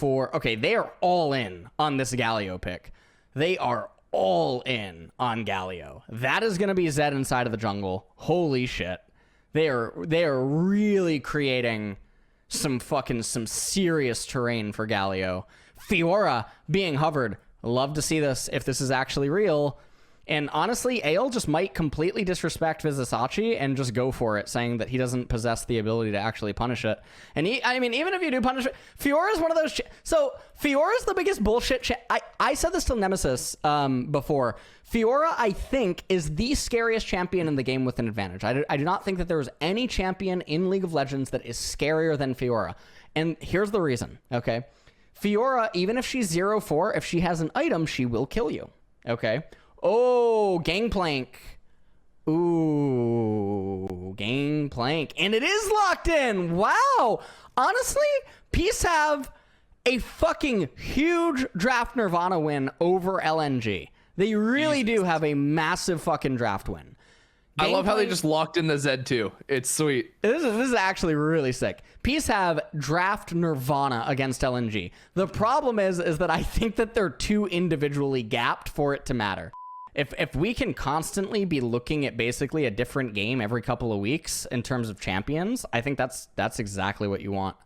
for... Okay, they are all in on this Galio pick. They are all in on Galio. That is going to be Zed inside of the jungle. Holy shit. They are really creating some serious terrain for Galio. Fiora being hovered. Love to see this if this is actually real. And honestly, Ale just might completely disrespect Vizisachi and just go for it, saying that he doesn't possess the ability to actually punish it. And I mean, even if you do punish it, Fiora is one of those... So, Fiora is the biggest bullshit... I said this to Nemesis before. Fiora, I think, is the scariest champion in the game with an advantage. I do not think that there is any champion in League of Legends that is scarier than Fiora. And here's the reason, okay? Fiora, even if she's 0-4, if she has an item, she will kill you, okay? Oh, Gangplank. Ooh, Gangplank. And it is locked in. Wow. Honestly, Peace have a fucking huge draft Nirvana win over LNG. They really do have a massive fucking draft win. I love how they just locked in the Zed too. It's sweet. This is actually really sick. Peace have draft Nirvana against LNG. The problem is that I think that they're too individually gapped for it to matter. If we can constantly be looking at basically a different game every couple of weeks in terms of champions, I think that's exactly what you want.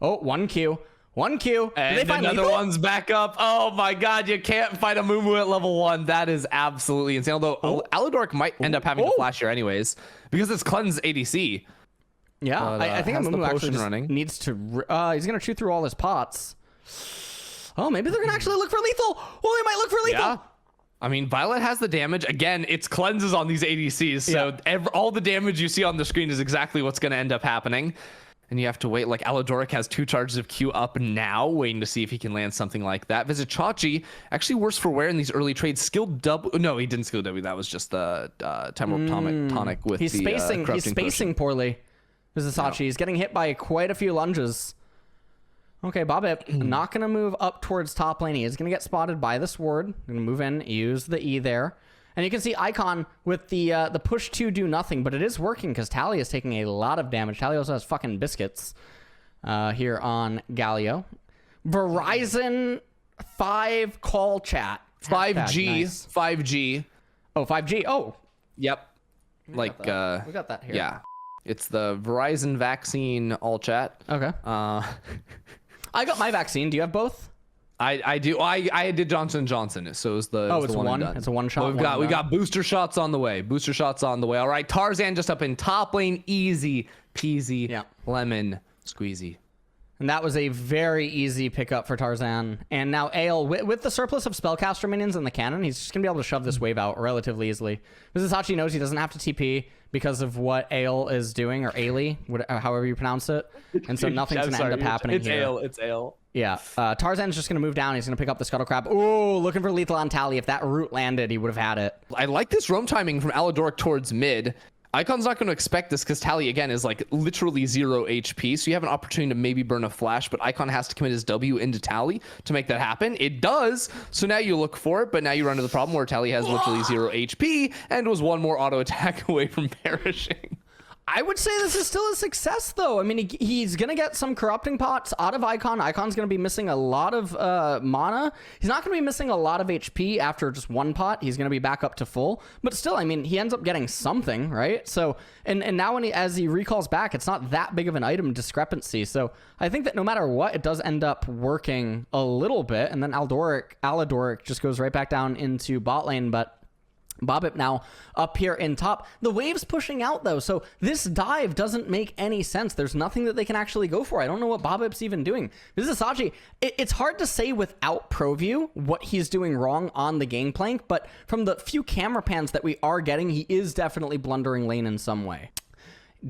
Oh, 1Q. And they find another one's back up. Oh my god, you can't fight a Mumu at level 1. That is absolutely insane. Although Alidork might end up having to flash here anyways, because it's Cleanse ADC. Yeah, but, I think Mumu actually just running. needs to... he's going to chew through all his pots. Oh, maybe they're going to actually look for lethal. Well, they might look for lethal. Yeah. I mean, Violet has the damage. Again, it's cleanses on these ADCs, so all the damage you see on the screen is exactly what's going to end up happening. And you have to wait. Like, Alidoric has 2 charges of Q up now, waiting to see if he can land something like that. Vizisachi, actually worse for wear in these early trades. Skill W. No, he didn't skill W. That was just the Time Tonic with he's the spacing. He's spacing poorly. Vizisachi. He's getting hit by quite a few lunges. Okay, Bobip not going to move up towards top lane. He is going to get spotted by the sword. Going to move in, use the E there. And you can see Icon with the push to do nothing, but it is working because Tally is taking a lot of damage. Tally also has fucking biscuits here on Galio. Verizon 5 call chat. 5G. Nice. 5G. Oh, 5G. Oh. Yep. We got that here. Yeah. It's the Verizon vaccine all chat. Okay. I got my vaccine. Do you have both? I do. I did Johnson & Johnson, so it was the it's one. It's a one shot. Well, we got booster shots on the way. All right, Tarzan just up in top lane, easy peasy, lemon squeezy. And that was a very easy pickup for Tarzan. And now Ale, with the surplus of spellcaster minions in the cannon, he's just going to be able to shove this wave out relatively easily. Vizisachi knows he doesn't have to TP because of what Ale is doing, or Ailey, however you pronounce it. And so nothing's going to end up happening here. It's Ale. Yeah. Tarzan's just going to move down. He's going to pick up the Scuttle Crab. Ooh, looking for lethal on Tally. If that root landed, he would have had it. I like this roam timing from Alidoric towards mid. Icon's not going to expect this because Tally, again, is like literally 0 HP. So you have an opportunity to maybe burn a flash, but Icon has to commit his W into Tally to make that happen. It does. So now you look for it, but now you run into the problem where Tally has literally 0 HP and was one more auto attack away from perishing. I would say this is still a success, though. I mean, he's going to get some corrupting pots out of Icon. Icon's going to be missing a lot of mana. He's not going to be missing a lot of HP after just one pot. He's going to be back up to full. But still, I mean, he ends up getting something, right? So, and now as he recalls back, it's not that big of an item discrepancy. So I think that no matter what, it does end up working a little bit. And then Alidoric just goes right back down into bot lane, but Bobip now up here in top. The wave's pushing out, though, so this dive doesn't make any sense. There's nothing that they can actually go for. I don't know what Bobip's even doing. Vizisachi, it's hard to say without ProView what he's doing wrong on the gangplank, but from the few camera pans that we are getting, he is definitely blundering lane in some way.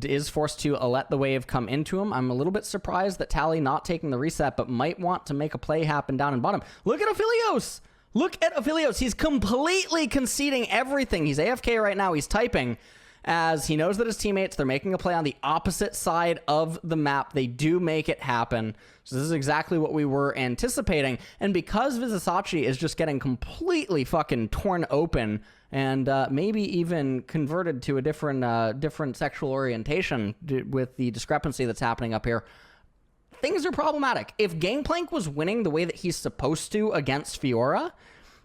Is forced to let the wave come into him. I'm a little bit surprised that Tally not taking the reset, but might want to make a play happen down in bottom. Look at Aphelios! Look at Aphelios. He's completely conceding everything. He's AFK right now. He's typing as he knows that his teammates, they're making a play on the opposite side of the map. They do make it happen. So this is exactly what we were anticipating. And because Vizisachi is just getting completely fucking torn open and maybe even converted to a different sexual orientation with the discrepancy that's happening up here, things are problematic. If Gangplank was winning the way that he's supposed to against Fiora,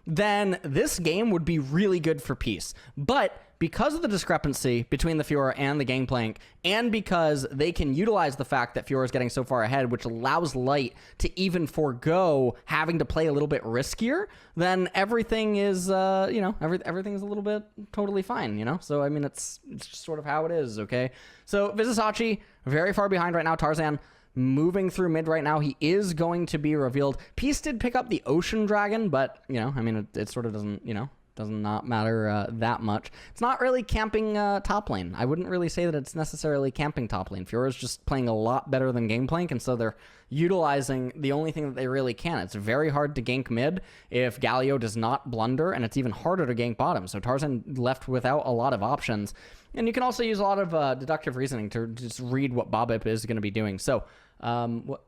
then this game would be really good for Peace. But because of the discrepancy between the Fiora and the Gangplank, and because they can utilize the fact that Fiora is getting so far ahead, which allows Light to even forego having to play a little bit riskier, then everything is, you know, everything is a little bit totally fine, you know? So, I mean, it's just sort of how it is, okay? So, Vizisachi, very far behind right now. Tarzan moving through mid right now. He is going to be revealed. Peace did pick up the Ocean Dragon, but, you know, I mean, it sort of doesn't, you know, does not matter that much. It's not really camping top lane. I wouldn't really say that it's necessarily camping top lane. Fiora's just playing a lot better than Gangplank, and so they're utilizing the only thing that they really can. It's very hard to gank mid if Galio does not blunder, and it's even harder to gank bottom. So Tarzan left without a lot of options. And you can also use a lot of deductive reasoning to just read what Bobbip is going to be doing. So, what?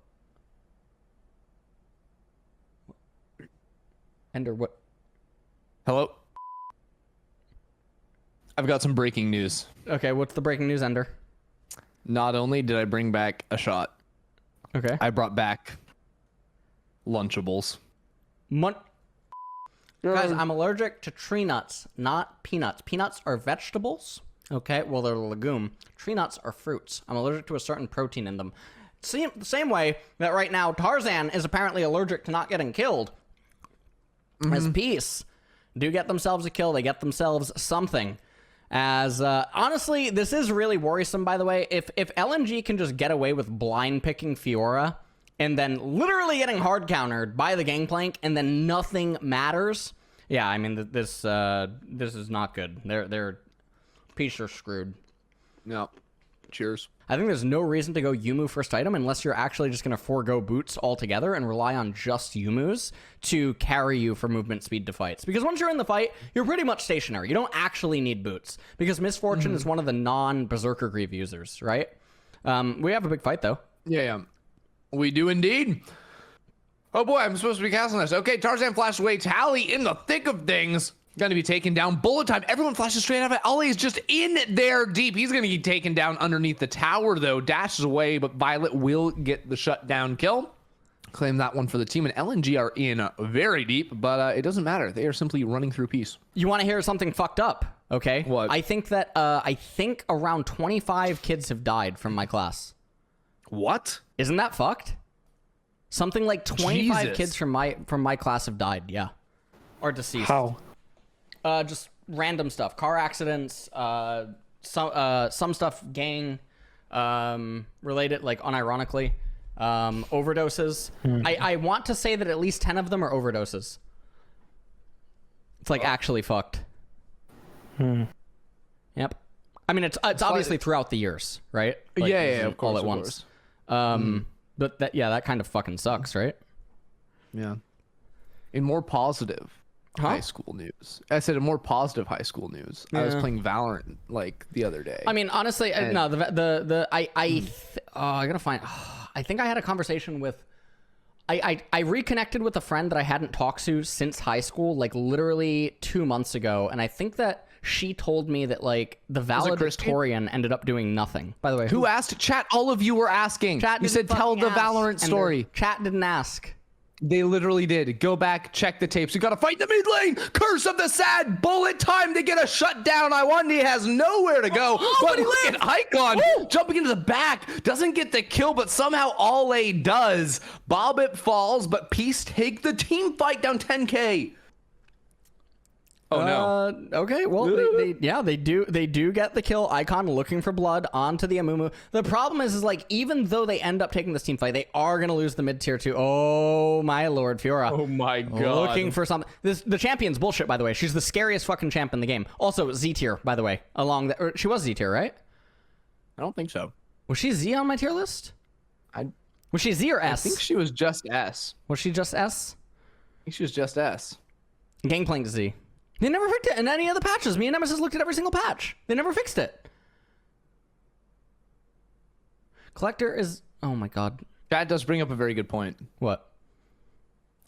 Ender, what? Hello? I've got some breaking news. Okay, what's the breaking news, Ender? Not only did I bring back a shot, Okay. I brought back Lunchables. Guys, I'm allergic to tree nuts, not peanuts. Peanuts are vegetables. Okay, well, they're a legume. Tree nuts are fruits. I'm allergic to a certain protein in them. Same way that right now Tarzan is apparently allergic to not getting killed. As Peace do get themselves a kill, they get themselves something. As honestly, this is really worrisome. By the way, if LNG can just get away with blind picking Fiora and then literally getting hard countered by the Gangplank and then nothing matters, yeah, I mean this is not good. They're Peace are screwed. No. Cheers. I think there's no reason to go Yumu first item unless you're actually just going to forego boots altogether and rely on just Yumus to carry you for movement speed to fights. Because once you're in the fight, you're pretty much stationary. You don't actually need boots because Misfortune is one of the non-Berserker Greave users, right? We have a big fight, though. Yeah. We do indeed. Oh boy, I'm supposed to be casting this. Okay, Tarzan flashed away. Tally in the thick of things. Gonna be taken down. Bullet time. Everyone flashes straight out of it. Ollie is just in there deep. He's gonna get taken down underneath the tower, though. Dashes away, but Violet will get the shutdown kill. Claim that one for the team. And LNG are in very deep, but it doesn't matter. They are simply running through peace. You want to hear something fucked up? Okay. What? I think that around 25 kids have died from my class. What? Isn't that fucked? Something like 25 Jesus. kids from my class have died. Yeah, or deceased. How? Just random stuff, car accidents, some stuff gang related, like unironically, overdoses. I want to say that at least 10 of them are overdoses. It's like actually fucked. Yep. I mean, it's obviously throughout the years, right? Like, Yeah, this isn't of course, all at of once. course. But that kind of fucking sucks, right? Yeah. In more positive high school news. I said in more positive high school news. I was playing Valorant like the other day. I mean, honestly, no. I gotta find. I think I had a conversation with. I reconnected with a friend that I hadn't talked to since high school, like literally 2 months ago, and I think that she told me that like the valedictorian ended up doing nothing. By the way, Who asked? Chat, all of you were asking. Chat You didn't said tell fucking the ask, Valorant Ender. story. Chat didn't ask. They literally did. Go back, check the tapes. You gotta fight the mid lane. Curse of the Sad. Bullet time to get a shutdown. Iwandi has nowhere to go. But look at Icon jumping into the back. Doesn't get the kill, but somehow Ole does. Bobbip falls, but Peace take the team fight down 10k. Oh no. Okay. Well, they do get the kill. Icon looking for blood onto the Amumu. The problem is like even though they end up taking this team fight, they are gonna lose the mid tier 2. Oh my lord, Fiora. Oh my god. Looking for something. The champion's bullshit, by the way. She's the scariest fucking champ in the game. Also Z tier, by the way. She was Z tier, right? I don't think so. Was she Z on my tier list? Was she Z or S? I think she was just S. Was she just S? I think she was just S. Gangplank Z. They never fixed it in any of the patches. Me and Nemesis looked at every single patch. They never fixed it. Collector is... Oh my god. That does bring up a very good point. What?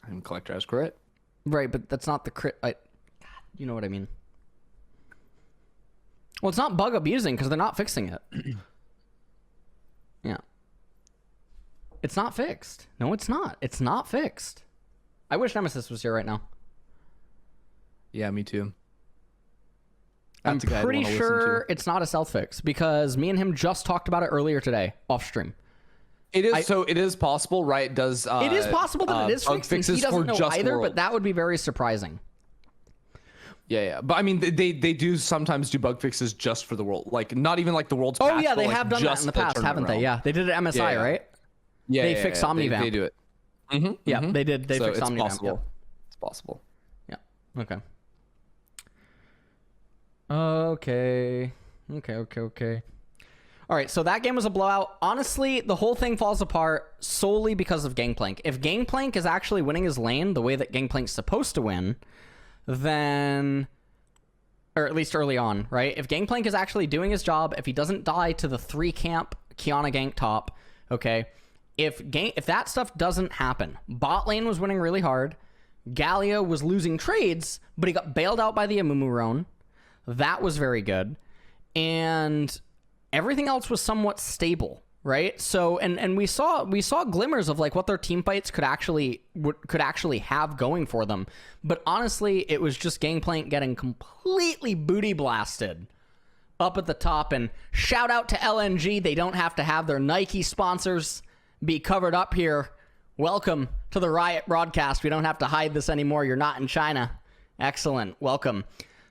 And Collector has crit. Right, but that's not the crit... God, you know what I mean. Well, it's not bug abusing because they're not fixing it. Yeah. It's not fixed. No, it's not. It's not fixed. I wish Nemesis was here right now. Yeah, me too. I'm pretty sure it's not a stealth fix because me and him just talked about it earlier today off stream. It is so. It is possible, right? It does. It is possible that it is bug fixed. And he doesn't know either, World. but that would be very surprising. Yeah. But I mean, they do sometimes do bug fixes just for the world, like not even like the world's. Oh patch, yeah, but, they like, have done that in the past, haven't they? Yeah, they did it at MSI, right? Yeah, they fixed Omnivamp. They do it. Yeah, they did. They fixed Omnivamp. Possible. Yeah. It's possible. Yeah. Okay. Okay. All right, so that game was a blowout. Honestly, the whole thing falls apart solely because of Gangplank. If Gangplank is actually winning his lane the way that Gangplank's supposed to win, then... Or at least early on, right? If Gangplank is actually doing his job, if he doesn't die to the 3-camp Kiana gank top, okay? If that stuff doesn't happen, bot lane was winning really hard, Galio was losing trades, but he got bailed out by the Amumu Roan. That was very good. And everything else was somewhat stable, right? So and we saw glimmers of like what their team fights could actually have going for them. But honestly, it was just Gangplank getting completely booty blasted up at the top. And shout out to LNG. They don't have to have their Nike sponsors be covered up here. Welcome to the Riot broadcast. We don't have to hide this anymore. You're not in China. Excellent. Welcome.